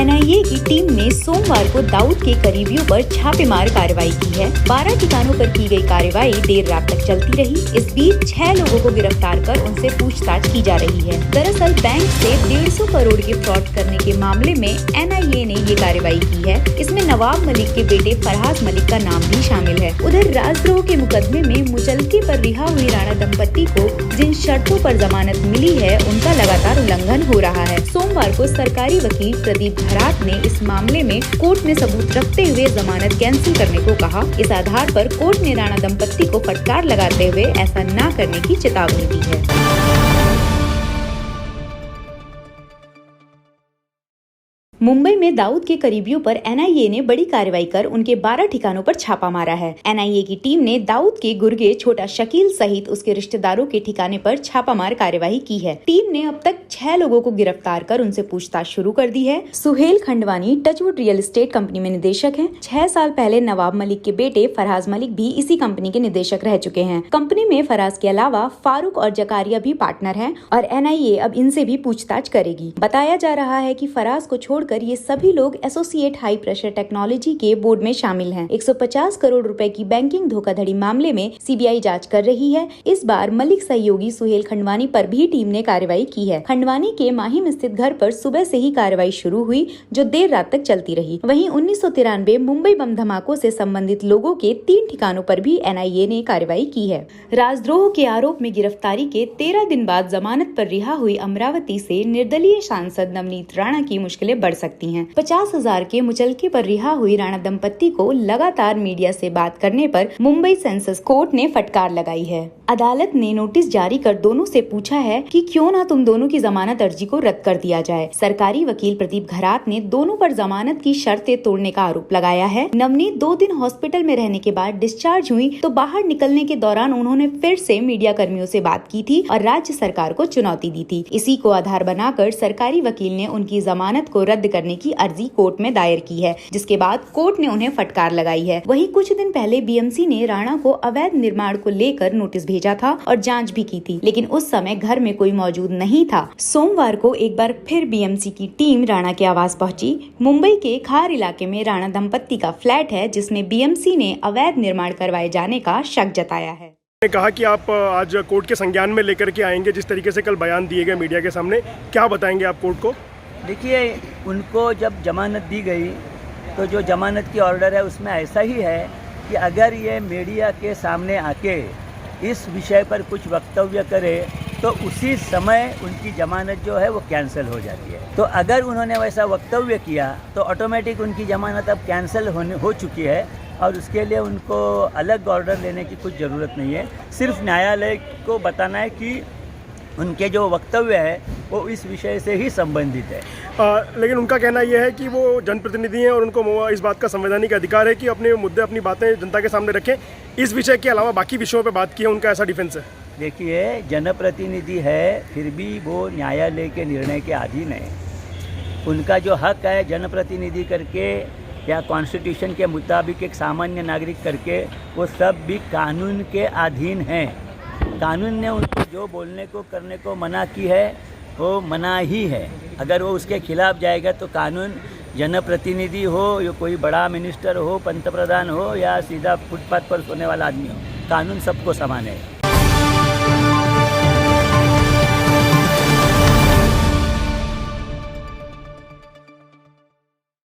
NIA की team ने सोमवार को दाऊद के करीबियों पर छापेमार कार्रवाई की है। 12 ठिकानों पर की गई कार्रवाई देर रात तक चलती रही। इस बीच 6 लोगों को गिरफ्तार कर उनसे पूछताछ की जा रही है। दरअसल बैंक से 150 करोड़ के फ्रॉड करने के मामले में एनआईए ने ये कार्रवाई की है। इसमें नवाब मलिक के बेटे फरहाज मलिक का नाम भी शामिल है। उधर राजद्रोह के मुकदमे में मुचलके पर रिहा हुई राणा दंपत्ति को जिन शर्तों पर जमानत मिली है उनका लगातार उल्लंघन हो रहा है। सोमवार को सरकारी वकील प्रदीप घरात ने इस मामले में कोर्ट में सबूत रखते हुए जमानत कैंसिल करने को कहा। इस आधार पर कोर्ट ने राणा दंपत्ति को फटकार लगाते हुए ऐसा न करने की चेतावनी दी है। मुंबई में दाऊद के करीबियों पर एनआईए ने बड़ी कार्रवाई कर उनके 12 ठिकानों पर छापा मारा है। एनआईए की टीम ने दाऊद के गुर्गे छोटा शकील सहित उसके रिश्तेदारों के ठिकाने पर छापामार कार्यवाही की है। टीम ने अब तक 6 लोगों को गिरफ्तार कर उनसे पूछताछ शुरू कर दी है। Suhel Khandwani Touchwood real estate company में निदेशक हैं। 6 साल पहले नवाब मलिक के बेटे फरहाज मलिक भी इसी कंपनी के निदेशक रह चुके हैं। कंपनी में फराज के अलावा फारूक और जकारिया भी पार्टनर हैं और एनआईए अब इनसे भी पूछताछ करेगी। बताया जा रहा है कि फराज को छोड़कर ये सभी लोग एसोसिएट हाई प्रेशर टेक्नोलॉजी के बोर्ड में शामिल हैं। 150 करोड़ रुपए की बैंकिंग धोखाधड़ी मामले में सीबीआई जांच कर रही है। इस बार मलिक सहयोगी सुहेल खंडवानी पर भी टीम ने कार्रवाई की है। खंडवानी के माहिम स्थित घर पर सुबह से ही कार्रवाई शुरू हुई जो देर रात तक चलती रही। वहीं 1993 मुंबई बम धमाकों से संबंधित लोगों के 3 ठिकानों पर भी एनआईए ने कार्रवाई की है। राजद्रोह के आरोप में गिरफ्तारी के 13 दिन बाद जमानत पर रिहा हुई अमरावती से निर्दलीय सांसद नवनीत राणा की मुश्किलें बढ़ सकती हैं। 50,000 के मुचलके पर रिहा हुई राणा दंपत्ति को लगातार मीडिया से बात करने पर मुंबई सेंसस कोर्ट ने फटकार लगाई है। अदालत ने नोटिस जारी कर दोनों से पूछा है कि क्यों ना तुम दोनों की जमानत अर्जी को रद्द कर दिया जाए। सरकारी वकील प्रदीप घरात ने दोनों पर जमानत की शर्तें तोड़ने का आरोप लगाया है। नवनीत 2 दिन हॉस्पिटल में रहने के बाद डिस्चार्ज हुई तो बाहर निकलने के दौरान उन्होंने फिर से मीडिया कर्मियों से बात की थी और राज्य सरकार को चुनौती दी थी। इसी को आधार बनाकर सरकारी वकील ने उनकी जमानत को रद्द करने की अर्जी कोर्ट में दायर की है, जिसके बाद कोर्ट ने उन्हें फटकार लगाई है। वहीं कुछ दिन पहले बीएमसी ने राणा को अवैध निर्माण को लेकर नोटिस भेजा था और जांच भी की थी, लेकिन उस समय घर में कोई मौजूद नहीं था। सोमवार को एक बार फिर बीएमसी की टीम राणा के आवास पहुंची। मुंबई के खार इलाके में राणा दंपत्ति का फ्लैट है, जिसमें बीएमसी ने अवैध निर्माण करवाए जाने का शक जताया है। कहा कि आप आज कोर्ट के संज्ञान में लेकर के आएंगे, जिस तरीके से कल बयान दिए गए मीडिया के सामने, क्या बताएंगे आप कोर्ट को? देखिए, उनको जब जमानत दी गई तो जो जमानत की ऑर्डर है उसमें ऐसा ही है कि अगर ये मीडिया के सामने आके इस विषय पर कुछ वक्तव्य करे तो उसी समय उनकी जमानत जो है वो कैंसिल हो जाती है। तो अगर उन्होंने वैसा वक्तव्य किया तो ऑटोमेटिक उनकी जमानत अब कैंसिल हो चुकी है और उसके लिए उनको अलग ऑर्डर लेने की कुछ ज़रूरत नहीं है। सिर्फ न्यायालय को बताना है कि उनके जो वक्तव्य है वो इस विषय से ही संबंधित है। लेकिन उनका कहना यह है कि वो जनप्रतिनिधि हैं और उनको इस बात का संवैधानिक अधिकार है कि अपने मुद्दे, अपनी बातें जनता के सामने रखें। इस विषय के अलावा बाकी विषयों पे बात की है, उनका ऐसा डिफेंस है। देखिए, जनप्रतिनिधि है फिर भी वो न्यायालय के निर्णय के अधीन है। उनका जो हक है जनप्रतिनिधि करके या कॉन्स्टिट्यूशन के मुताबिक एक सामान्य नागरिक करके, वो सब भी कानून के अधीन हैं। कानून ने उनको जो बोलने को करने को मना की है वो मना ही है। अगर वो उसके खिलाफ जाएगा तो कानून जनप्रतिनिधि हो या कोई बड़ा मिनिस्टर हो, पंतप्रधान हो या सीधा फुटपाथ पर सोने वाला आदमी हो, कानून सबको समान है।